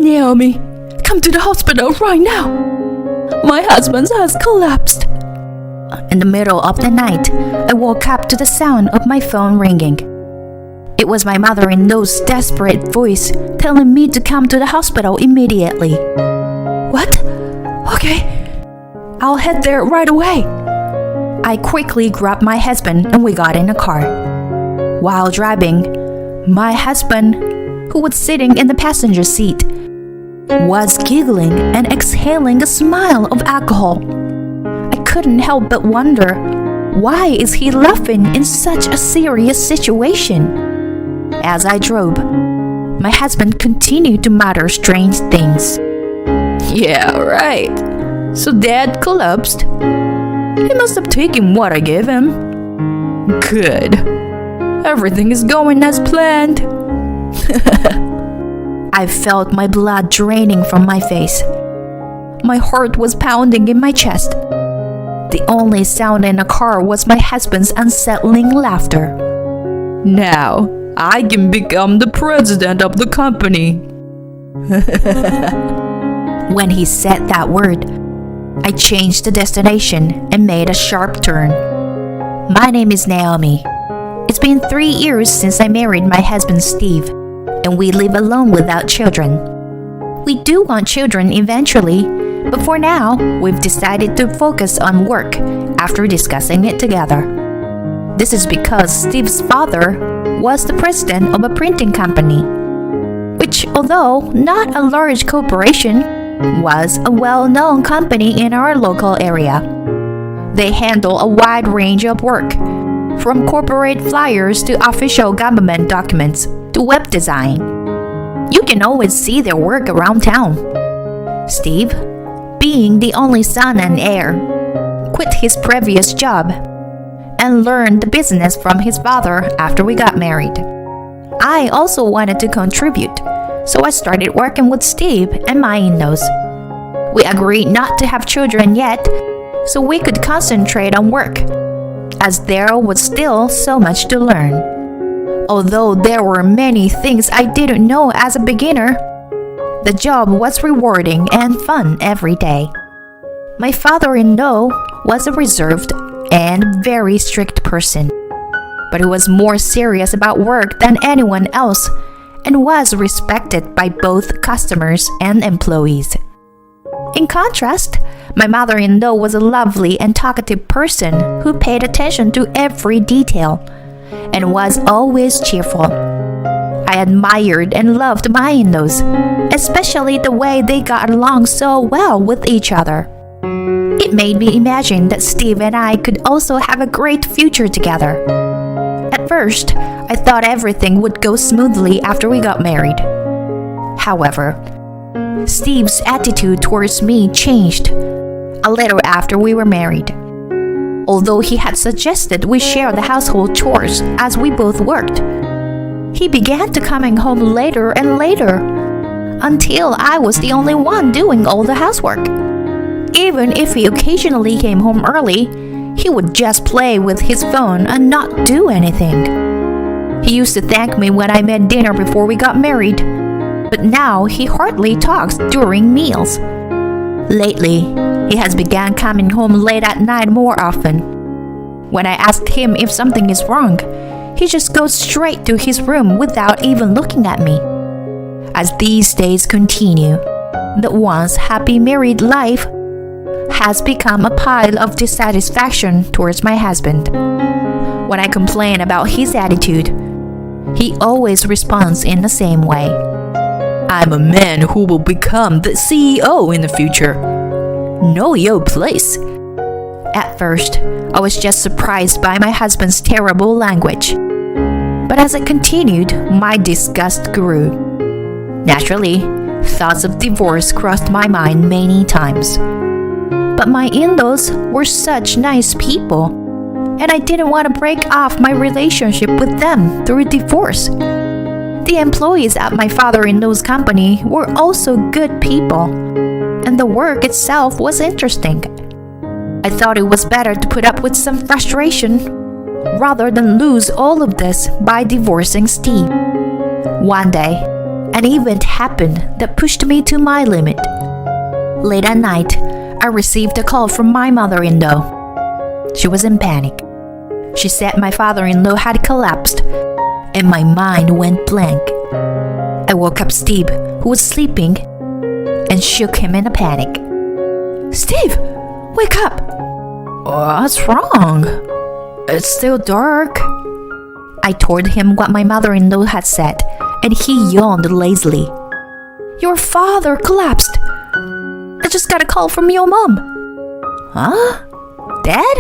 Naomi, come to the hospital right now. My husband has collapsed. In the middle of the night, I woke up to the sound of my phone ringing. It was my mother-in-law's desperate voice telling me to come to the hospital immediately. What? Okay. I'll head there right away. I quickly grabbed my husband and we got in a car. While driving, my husband, who was sitting in the passenger seat, was giggling and exhaling a smile of alcohol. I couldn't help but wonder, why is he laughing in such a serious situation? As I drove, my husband continued to mutter strange things. Yeah, right. So Dad collapsed. He must have taken what I gave him. Good. Everything is going as planned. I felt my blood draining from my face. My heart was pounding in my chest. The only sound in the car was my husband's unsettling laughter. Now, I can become the president of the company. When he said that word, I changed the destination and made a sharp turn. My name is Naomi. It's been 3 years since I married my husband Steve, and we live alone without children. We do want children eventually, but for now, we've decided to focus on work after discussing it together. This is because Steve's father was the president of a printing company, which, although not a large corporation, was a well-known company in our local area. They handle a wide range of work, from corporate flyers to official government documents to web design. You can always see their work around town. Steve, being the only son and heir, quit his previous job and learned the business from his father after we got married. I also wanted to contribute, so I started working with Steve and my in-laws. We agreed not to have children yet, so we could concentrate on work, as there was still so much to learn. Although there were many things I didn't know as a beginner, the job was rewarding and fun every day. My father-in-law was a reserved and very strict person, but he was more serious about work than anyone else and was respected by both customers and employees. In contrast, my mother-in-law was a lovely and talkative person who paid attention to every detail and was always cheerful. I admired and loved my in-laws, especially the way they got along so well with each other. It made me imagine that Steve and I could also have a great future together. At first, I thought everything would go smoothly after we got married. However, Steve's attitude towards me changed a little after we were married. Although he had suggested we share the household chores as we both worked, he began to coming home later and later, until I was the only one doing all the housework. Even if he occasionally came home early, he would just play with his phone and not do anything. He used to thank me when I made dinner before we got married, but now he hardly talks during meals. Lately, he has begun coming home late at night more often. When I asked him if something is wrong, he just goes straight to his room without even looking at me. As these days continue, the once happy married life has become a pile of dissatisfaction towards my husband. When I complain about his attitude, he always responds in the same way. I'm a man who will become the CEO in the future. Know your place. At first, I was just surprised by my husband's terrible language. But as it continued, my disgust grew. Naturally, thoughts of divorce crossed my mind many times. But my in-laws were such nice people, and I didn't want to break off my relationship with them through divorce. The employees at my father-in-law's company were also good people, and the work itself was interesting. I thought it was better to put up with some frustration rather than lose all of this by divorcing Steve. One day, An event happened that pushed me to my limit. Late at night, I received a call from my mother-in-law. She was in panic. She said my father-in-law had collapsed, and my mind went blank. I woke up Steve, who was sleeping, and shook him in a panic. "Steve, wake up!" "What's wrong? It's still dark." I told him what my mother-in-law had said, and he yawned lazily. "Your father collapsed. I just got a call from your mom." "Huh? Dead?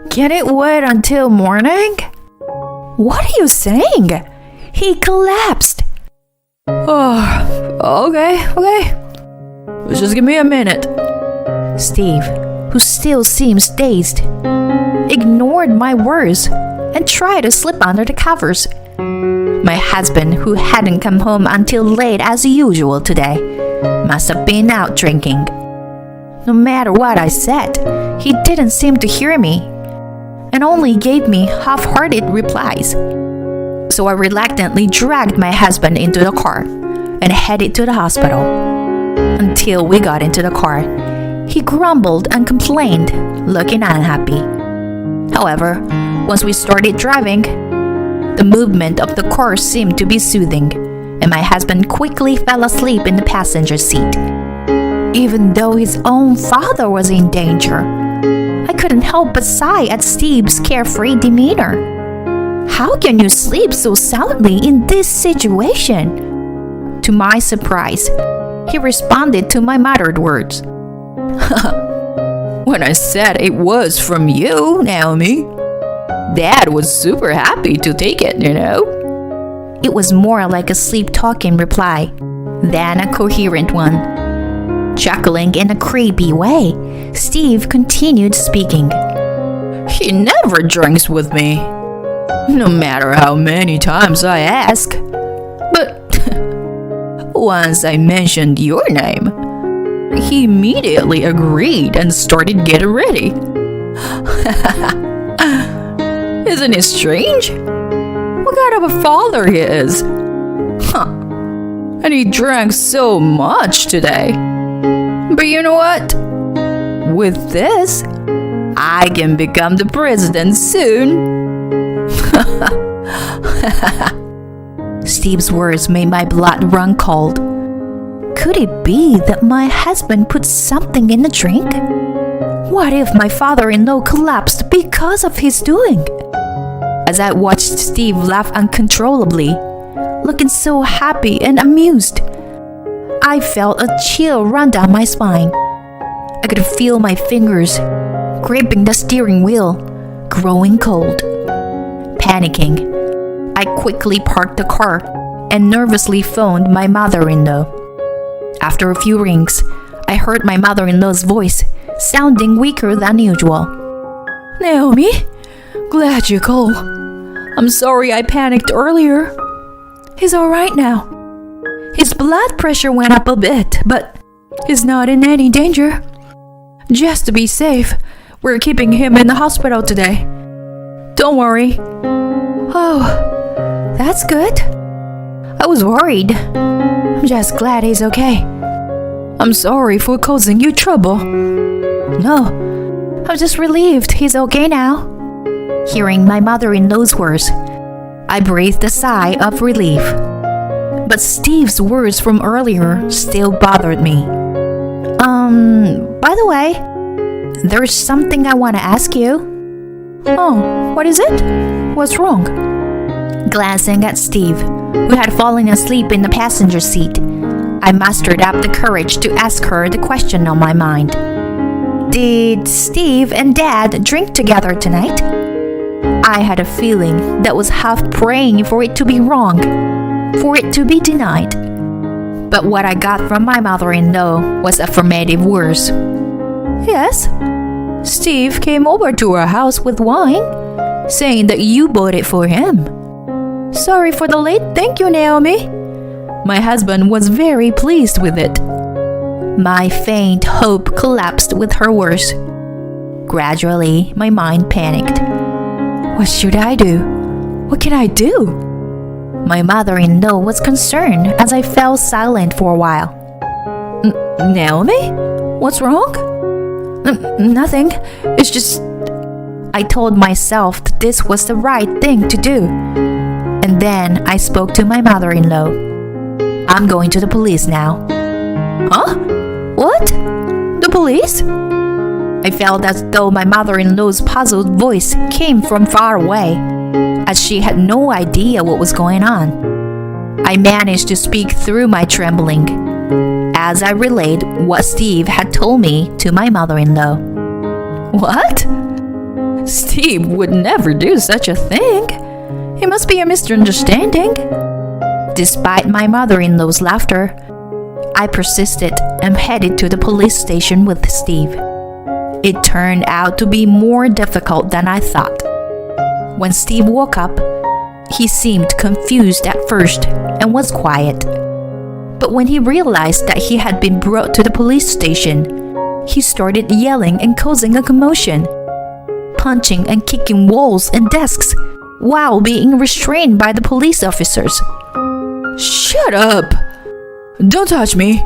Can it wait until morning?" "What are you saying? He collapsed." "Oh, okay. Just give me a minute." Steve, who still seems dazed, ignored my words and tried to slip under the covers. My husband, who hadn't come home until late as usual today, must have been out drinking. No matter what I said, he didn't seem to hear me and only gave me half-hearted replies. So I reluctantly dragged my husband into the car and headed to the hospital. Until we got into the car, he grumbled and complained, looking unhappy. However, once we started driving, the movement of the car seemed to be soothing, and my husband quickly fell asleep in the passenger seat. Even though his own father was in danger, I couldn't help but sigh at Steve's carefree demeanor. How can you sleep so soundly in this situation? To my surprise, he responded to my muttered words. "When I said it was from you, Naomi, Dad was super happy to take it, you know." It was more like a sleep-talking reply than a coherent one. Chuckling in a creepy way, Steve continued speaking. "He never drinks with me, no matter how many times I ask. But once I mentioned your name, he immediately agreed and started getting ready. Isn't it strange? What kind of a father he is? Huh. And he drank so much today. But you know what? With this, I can become the president soon." Steve's words made my blood run cold. Could it be that my husband put something in the drink? What if my father-in-law collapsed because of his doing? As I watched Steve laugh uncontrollably, looking so happy and amused, I felt a chill run down my spine. I could feel my fingers gripping the steering wheel, growing cold. Panicking, I quickly parked the car and nervously phoned my mother-in-law. After a few rings, I heard my mother-in-law's voice, sounding weaker than usual. "Naomi, glad you called. I'm sorry I panicked earlier. He's all right now. His blood pressure went up a bit, but he's not in any danger. Just to be safe, we're keeping him in the hospital today. Don't worry." "Oh, that's good. I was worried. I'm just glad he's okay. I'm sorry for causing you trouble." "No, I'm just relieved he's okay now." Hearing my mother-in-law's words, I breathed a sigh of relief. But Steve's words from earlier still bothered me. By the way, there's something I want to ask you." "Oh, what is it? What's wrong?" Glancing at Steve, who had fallen asleep in the passenger seat, I mustered up the courage to ask her the question on my mind. "Did Steve and Dad drink together tonight?" I had a feeling that was half praying for it to be wrong, for it to be denied. But what I got from my mother-in-law was affirmative words. "Yes, Steve came over to our house with wine, saying that you bought it for him. Sorry for the late thank you, Naomi. My husband was very pleased with it." My faint hope collapsed with her words. Gradually, my mind panicked. What should I do? What can I do? My mother-in-law was concerned as I fell silent for a while. Naomi? What's wrong? Nothing. It's just... I told myself that this was the right thing to do. And then I spoke to my mother-in-law. I'm going to the police now. Huh? What? The police? I felt as though my mother-in-law's puzzled voice came from far away, as she had no idea what was going on. I managed to speak through my trembling, as I relayed what Steve had told me to my mother-in-law. What? Steve would never do such a thing. It must be a misunderstanding. Despite my mother-in-law's laughter, I persisted and headed to the police station with Steve. It turned out to be more difficult than I thought. When Steve woke up, he seemed confused at first and was quiet. But when he realized that he had been brought to the police station, he started yelling and causing a commotion, punching and kicking walls and desks while being restrained by the police officers. Shut up! Don't touch me.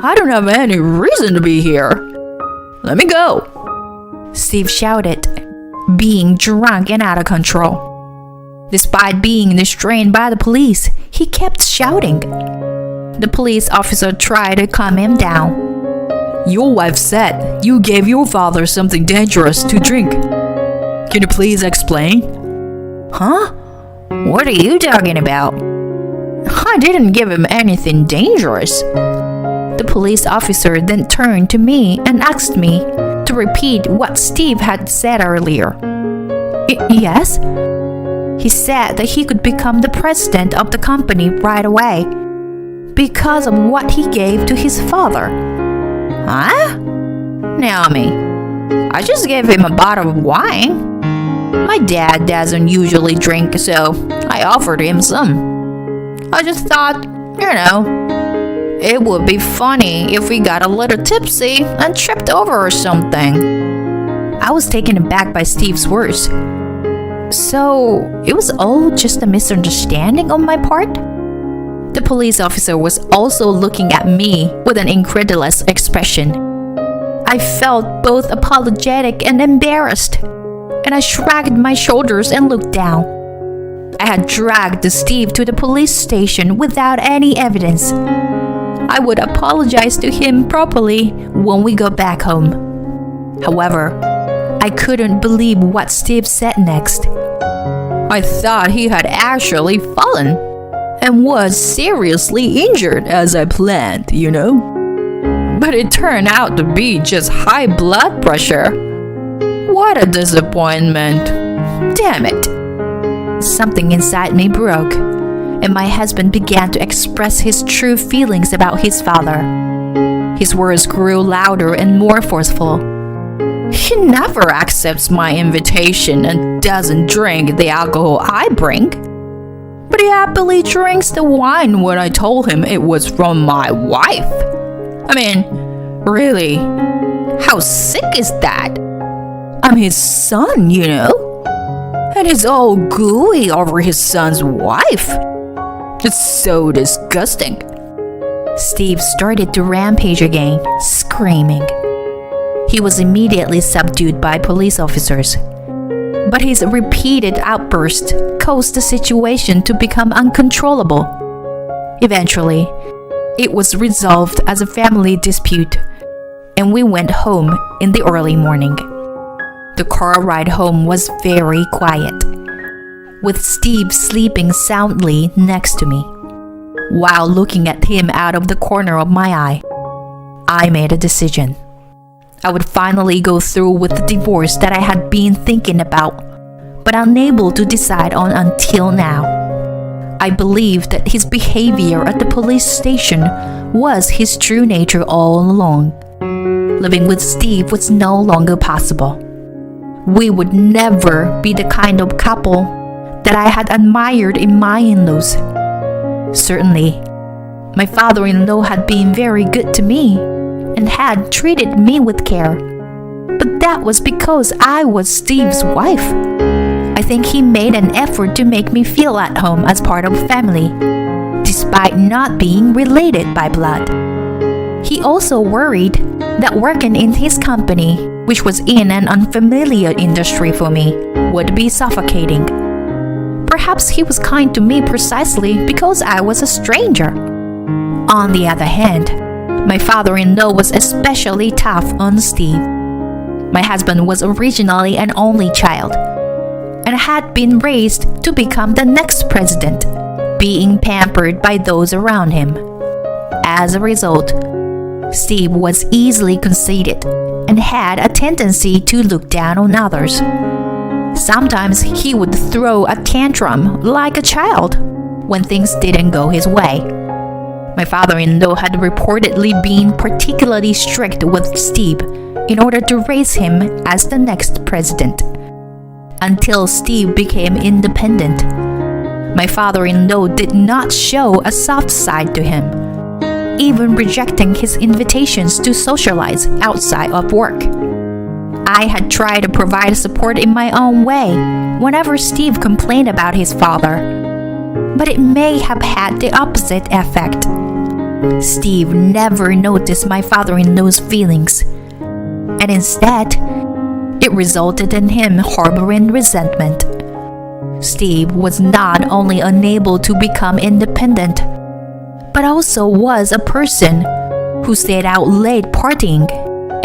I don't have any reason to be here. Let me go, Steve shouted, being drunk and out of control. Despite being restrained by the police, he kept shouting. The police officer tried to calm him down. Your wife said you gave your father something dangerous to drink. Can you please explain? Huh? What are you talking about? I didn't give him anything dangerous. The police officer then turned to me and asked me to repeat what Steve had said earlier. Yes? He said that he could become the president of the company right away because of what he gave to his father. Huh? Naomi, I just gave him a bottle of wine. My dad doesn't usually drink, so I offered him some. I just thought, it would be funny if we got a little tipsy and tripped over or something. I was taken aback by Steve's words. So, it was all just a misunderstanding on my part? The police officer was also looking at me with an incredulous expression. I felt both apologetic and embarrassed, and I shrugged my shoulders and looked down. I had dragged Steve to the police station without any evidence. I would apologize to him properly when we got back home. However, I couldn't believe what Steve said next. I thought he had actually fallen and was seriously injured as I planned, But it turned out to be just high blood pressure. What a disappointment. Damn it. Something inside me broke, and my husband began to express his true feelings about his father. His words grew louder and more forceful. He never accepts my invitation and doesn't drink the alcohol I bring. But he happily drinks the wine when I told him it was from my wife. I mean, really, how sick is that? I'm his son, And he's all gooey over his son's wife. It's so disgusting. Steve started to rampage again, screaming. He was immediately subdued by police officers. But his repeated outbursts caused the situation to become uncontrollable. Eventually, it was resolved as a family dispute, and we went home in the early morning. The car ride home was very quiet, with Steve sleeping soundly next to me. While looking at him out of the corner of my eye, I made a decision. I would finally go through with the divorce that I had been thinking about, but unable to decide on until now. I believed that his behavior at the police station was his true nature all along. Living with Steve was no longer possible. We would never be the kind of couple that I had admired in my in-laws. Certainly, my father-in-law had been very good to me and had treated me with care. But that was because I was Steve's wife. I think he made an effort to make me feel at home as part of family, despite not being related by blood. He also worried that working in his company, which was in an unfamiliar industry for me, would be suffocating. Perhaps he was kind to me precisely because I was a stranger. On the other hand, my father-in-law was especially tough on Steve. My husband was originally an only child and had been raised to become the next president, being pampered by those around him. As a result, Steve was easily conceited and had a tendency to look down on others. Sometimes he would throw a tantrum like a child when things didn't go his way. My father-in-law had reportedly been particularly strict with Steve in order to raise him as the next president. Until Steve became independent, my father-in-law did not show a soft side to him, even rejecting his invitations to socialize outside of work. I had tried to provide support in my own way whenever Steve complained about his father, but it may have had the opposite effect. Steve never noticed my father-in-law's feelings, and instead, it resulted in him harboring resentment. Steve was not only unable to become independent, but also was a person who stayed out late partying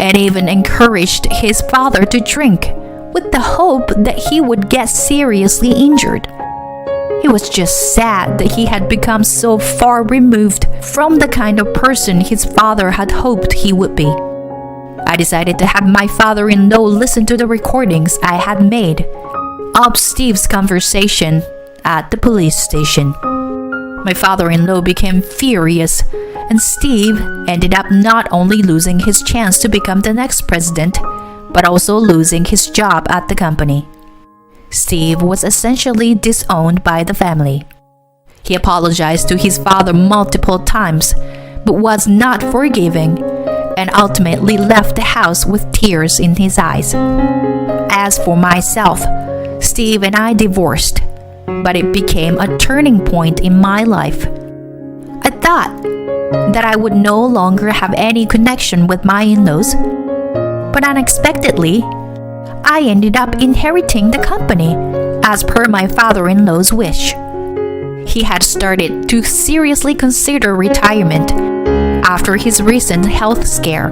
and even encouraged his father to drink with the hope that he would get seriously injured. It was just sad that he had become so far removed from the kind of person his father had hoped he would be. I decided to have my father-in-law listen to the recordings I had made of Steve's conversation at the police station. My father-in-law became furious, and Steve ended up not only losing his chance to become the next president, but also losing his job at the company. Steve was essentially disowned by the family. He apologized to his father multiple times, but was not forgiving, and ultimately left the house with tears in his eyes. As for myself, Steve and I divorced, but it became a turning point in my life. I thought that I would no longer have any connection with my in-laws, but unexpectedly, I ended up inheriting the company as per my father-in-law's wish. He had started to seriously consider retirement after his recent health scare.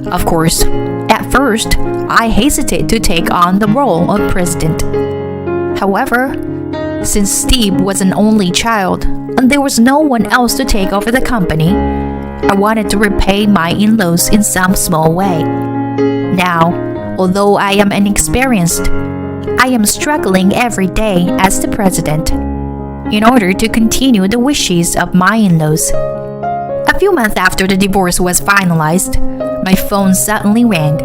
Of course, at first, I hesitated to take on the role of president. However, since Steve was an only child and there was no one else to take over the company, I wanted to repay my in-laws in some small way. Now, although I am inexperienced, I am struggling every day as the president in order to continue the wishes of my in-laws. A few months after the divorce was finalized, my phone suddenly rang.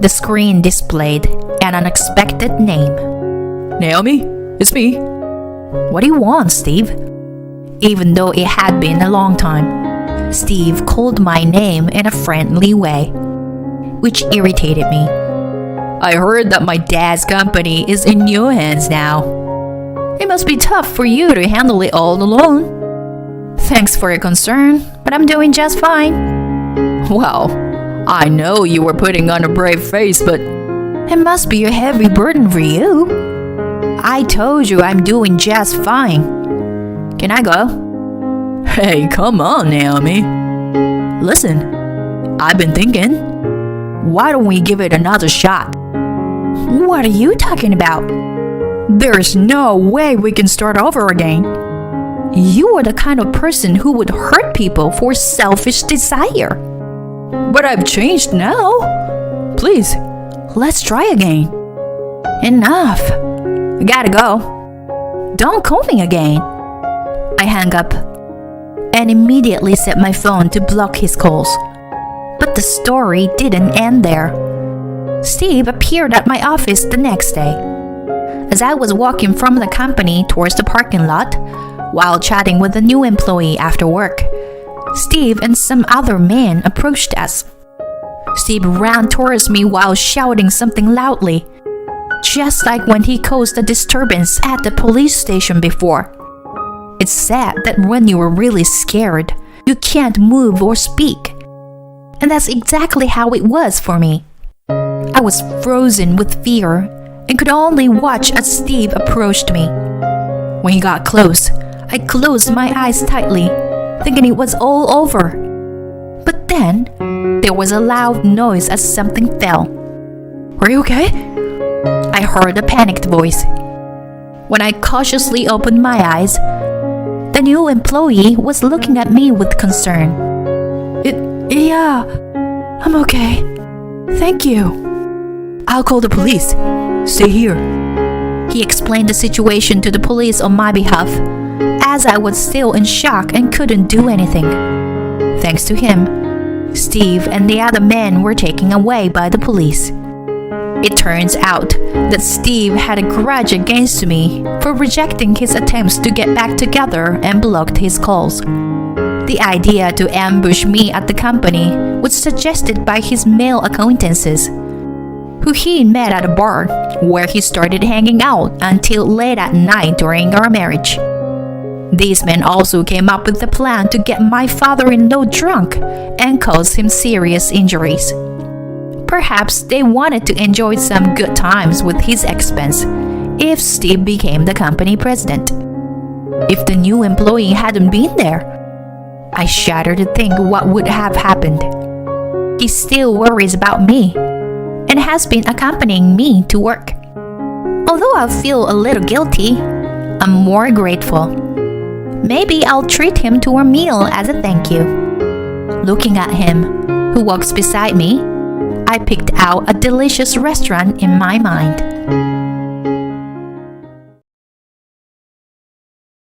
The screen displayed an unexpected name. Naomi, it's me. What do you want, Steve? Even though it had been a long time, Steve called my name in a friendly way, which irritated me. I heard that my dad's company is in your hands now. It must be tough for you to handle it all alone. Thanks for your concern, but I'm doing just fine. Well, I know you were putting on a brave face, but it must be a heavy burden for you. I told you I'm doing just fine. Can I go? Hey, come on, Naomi. Listen, I've been thinking, why don't we give it another shot? What are you talking about? There's no way we can start over again. You are the kind of person who would hurt people for selfish desire. But I've changed now. Please, let's try again. Enough. I gotta go. Don't call me again. I hung up and immediately set my phone to block his calls. But the story didn't end there. Steve appeared at my office the next day. As I was walking from the company towards the parking lot, while chatting with a new employee after work, Steve and some other men approached us. Steve ran towards me while shouting something loudly. just like when he caused a disturbance at the police station before. It's sad that when you are really scared, you can't move or speak. And that's exactly how it was for me. I was frozen with fear and could only watch as Steve approached me. When he got close, I closed my eyes tightly, thinking it was all over. But then, there was a loud noise as something fell. "Are you okay?" I heard a panicked voice. When I cautiously opened my eyes, the new employee was looking at me with concern. Yeah, I'm okay. Thank you. I'll call the police. Stay here." He explained the situation to the police on my behalf, as I was still in shock and couldn't do anything. Thanks to him, Steve and the other men were taken away by the police. It turns out that Steve had a grudge against me for rejecting his attempts to get back together and blocked his calls. The idea to ambush me at the company was suggested by his male acquaintances, who he met at a bar where he started hanging out until late at night during our marriage. These men also came up with the plan to get my father-in-law drunk and cause him serious injuries. Perhaps they wanted to enjoy some good times with his expense if Steve became the company president. If the new employee hadn't been there, I shudder to think what would have happened. He still worries about me and has been accompanying me to work. Although I feel a little guilty, I'm more grateful. Maybe I'll treat him to a meal as a thank you. Looking at him, who walks beside me, I picked out a delicious restaurant in my mind.